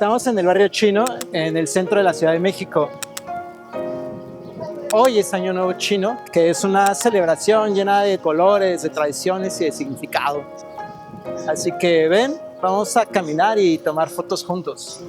Estamos en el barrio chino, en el centro de la Ciudad de México. Hoy es Año Nuevo Chino, que es una celebración llena de colores, de tradiciones y de significado. Así que ven, vamos a caminar y tomar fotos juntos.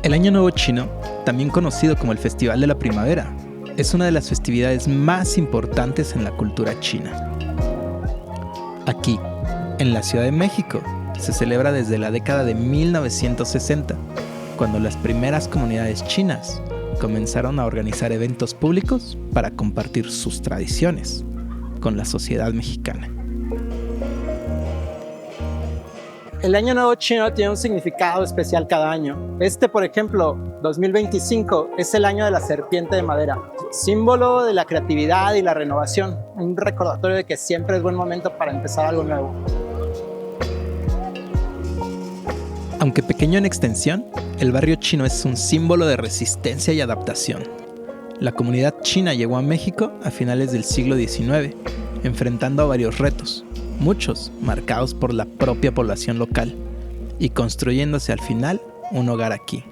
El Año Nuevo Chino, también conocido como el Festival de la Primavera, es una de las festividades más importantes en la cultura china. Aquí, en la Ciudad de México, se celebra desde la década de 1960, cuando las primeras comunidades chinas comenzaron a organizar eventos públicos para compartir sus tradiciones con la sociedad mexicana. El Año Nuevo Chino tiene un significado especial cada año. Por ejemplo, 2025 es el año de la serpiente de madera, símbolo de la creatividad y la renovación, un recordatorio de que siempre es buen momento para empezar algo nuevo. Aunque pequeño en extensión, el barrio chino es un símbolo de resistencia y adaptación. La comunidad china llegó a México a finales del siglo XIX, enfrentando a varios retos, muchos marcados por la propia población local, y construyéndose al final un hogar aquí.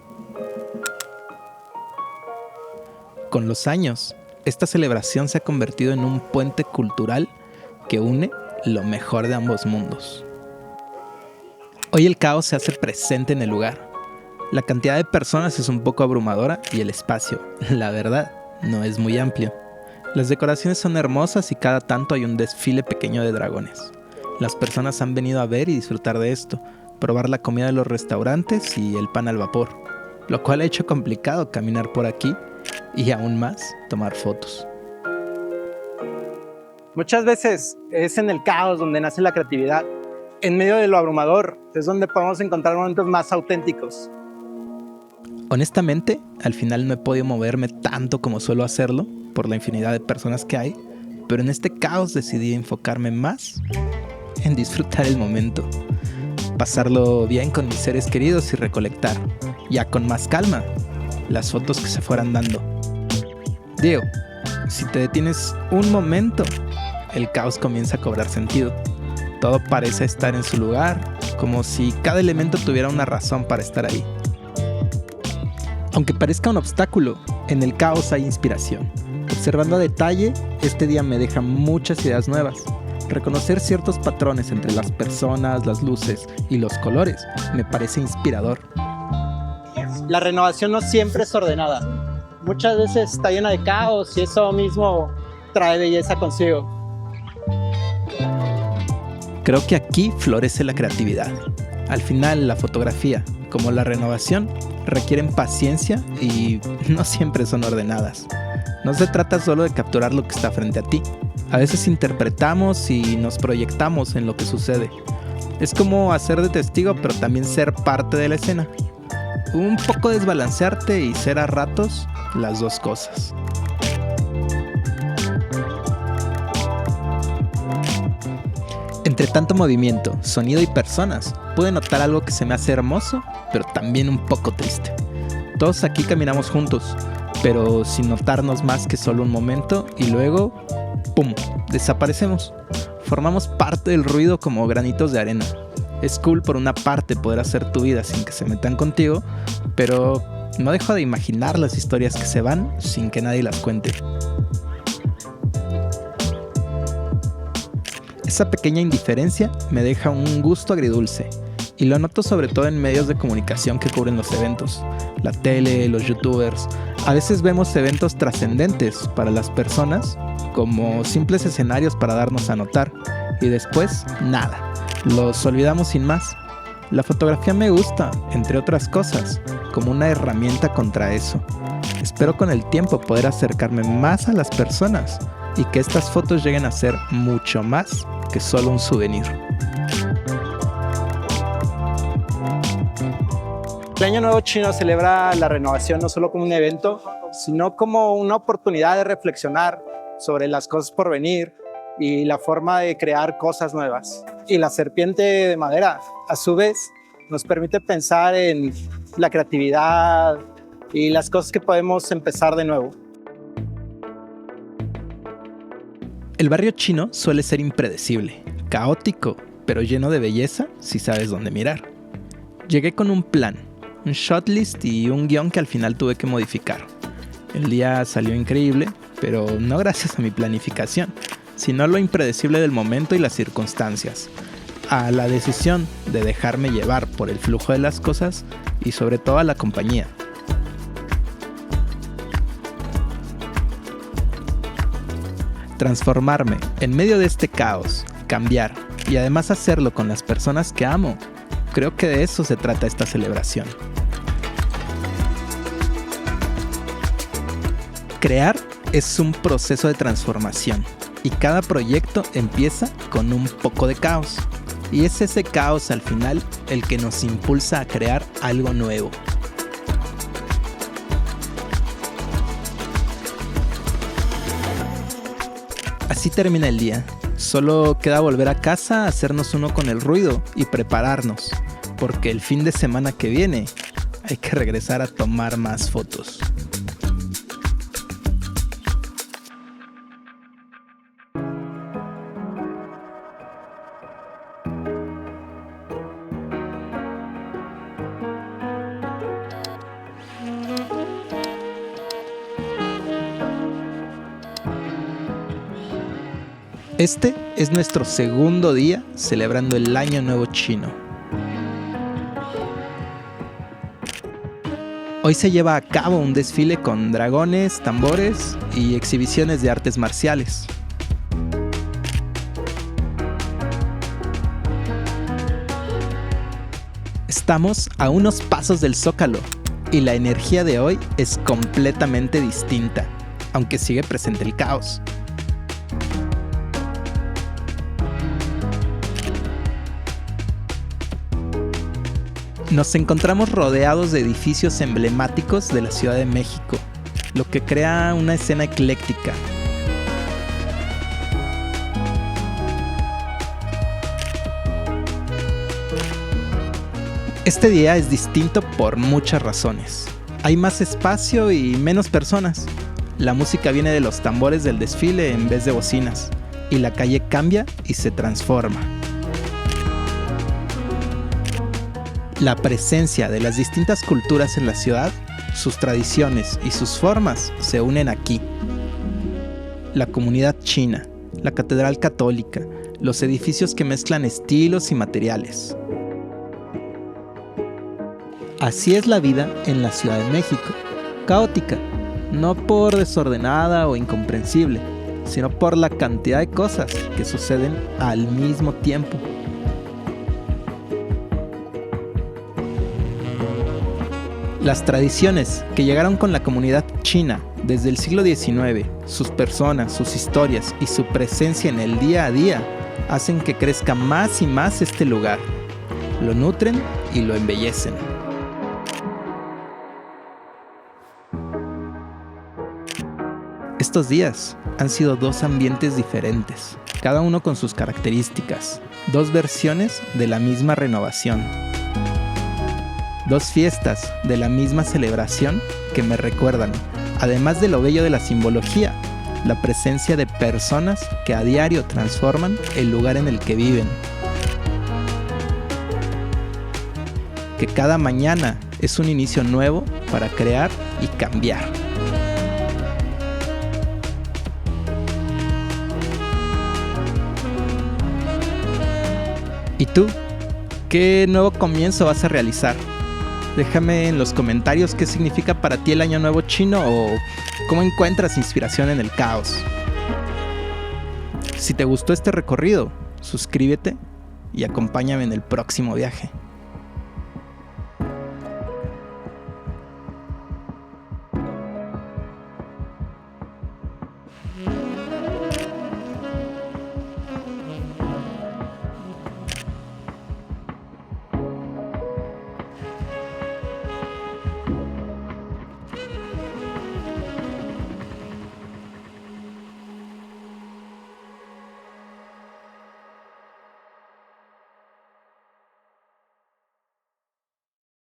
Con los años, esta celebración se ha convertido en un puente cultural que une lo mejor de ambos mundos. Hoy el caos se hace presente en el lugar. La cantidad de personas es un poco abrumadora y el espacio, la verdad, no es muy amplio. Las decoraciones son hermosas y cada tanto hay un desfile pequeño de dragones. Las personas han venido a ver y disfrutar de esto, probar la comida de los restaurantes y el pan al vapor, lo cual ha hecho complicado caminar por aquí y aún más tomar fotos. Muchas veces es en el caos donde nace la creatividad. En medio de lo abrumador es donde podemos encontrar momentos más auténticos. Honestamente, al final no he podido moverme tanto como suelo hacerlo por la infinidad de personas que hay, pero en este caos decidí enfocarme más en disfrutar el momento, pasarlo bien con mis seres queridos y recolectar, ya con más calma, las fotos que se fueran dando. Digo, si te detienes un momento, el caos comienza a cobrar sentido. Todo parece estar en su lugar, como si cada elemento tuviera una razón para estar ahí. Aunque parezca un obstáculo, en el caos hay inspiración. Observando a detalle, este día me deja muchas ideas nuevas. Reconocer ciertos patrones entre las personas, las luces y los colores me parece inspirador. La renovación no siempre es ordenada. Muchas veces está llena de caos y eso mismo trae belleza consigo. Creo que aquí florece la creatividad. Al final, la fotografía, como la renovación, requieren paciencia y no siempre son ordenadas. No se trata solo de capturar lo que está frente a ti. A veces interpretamos y nos proyectamos en lo que sucede. Es como hacer de testigo, pero también ser parte de la escena. Un poco desbalancearte y ser a ratos las dos cosas. Entre tanto movimiento, sonido y personas, pude notar algo que se me hace hermoso, pero también un poco triste. Todos aquí caminamos juntos, pero sin notarnos más que solo un momento y luego, ¡pum!, desaparecemos. Formamos parte del ruido como granitos de arena. Es cool por una parte poder hacer tu vida sin que se metan contigo, pero no dejo de imaginar las historias que se van sin que nadie las cuente. Esa pequeña indiferencia me deja un gusto agridulce, y lo noto sobre todo en medios de comunicación que cubren los eventos. La tele, los youtubers. A veces vemos eventos trascendentes para las personas, como simples escenarios para darnos a notar, y después, nada. Los olvidamos sin más. La fotografía me gusta, entre otras cosas, como una herramienta contra eso. Espero con el tiempo poder acercarme más a las personas y que estas fotos lleguen a ser mucho más que solo un souvenir. El Año Nuevo Chino celebra la renovación no solo como un evento, sino como una oportunidad de reflexionar sobre las cosas por venir y la forma de crear cosas nuevas. Y la serpiente de madera, a su vez, nos permite pensar en la creatividad y las cosas que podemos empezar de nuevo. El barrio chino suele ser impredecible, caótico, pero lleno de belleza si sabes dónde mirar. Llegué con un plan, un shotlist y un guión que al final tuve que modificar. El día salió increíble, pero no gracias a mi planificación, sino a lo impredecible del momento y las circunstancias, a la decisión de dejarme llevar por el flujo de las cosas y sobre todo a la compañía. Transformarme en medio de este caos, cambiar y además hacerlo con las personas que amo, creo que de eso se trata esta celebración. Crear es un proceso de transformación y cada proyecto empieza con un poco de caos. Y es ese caos al final el que nos impulsa a crear algo nuevo. Así termina el día. Solo queda volver a casa, hacernos uno con el ruido y prepararnos, porque el fin de semana que viene hay que regresar a tomar más fotos. Este es nuestro segundo día celebrando el Año Nuevo Chino. Hoy se lleva a cabo un desfile con dragones, tambores y exhibiciones de artes marciales. Estamos a unos pasos del Zócalo y la energía de hoy es completamente distinta, aunque sigue presente el caos. Nos encontramos rodeados de edificios emblemáticos de la Ciudad de México, lo que crea una escena ecléctica. Este día es distinto por muchas razones. Hay más espacio y menos personas. La música viene de los tambores del desfile en vez de bocinas, y la calle cambia y se transforma. La presencia de las distintas culturas en la ciudad, sus tradiciones y sus formas se unen aquí. La comunidad china, la catedral católica, los edificios que mezclan estilos y materiales. Así es la vida en la Ciudad de México, caótica, no por desordenada o incomprensible, sino por la cantidad de cosas que suceden al mismo tiempo. Las tradiciones que llegaron con la comunidad china desde el siglo XIX, sus personas, sus historias y su presencia en el día a día hacen que crezca más y más este lugar. Lo nutren y lo embellecen. Estos días han sido dos ambientes diferentes, cada uno con sus características, dos versiones de la misma renovación. Dos fiestas de la misma celebración que me recuerdan, además de lo bello de la simbología, la presencia de personas que a diario transforman el lugar en el que viven. Que cada mañana es un inicio nuevo para crear y cambiar. ¿Y tú? ¿Qué nuevo comienzo vas a realizar? Déjame en los comentarios qué significa para ti el Año Nuevo Chino o cómo encuentras inspiración en el caos. Si te gustó este recorrido, suscríbete y acompáñame en el próximo viaje.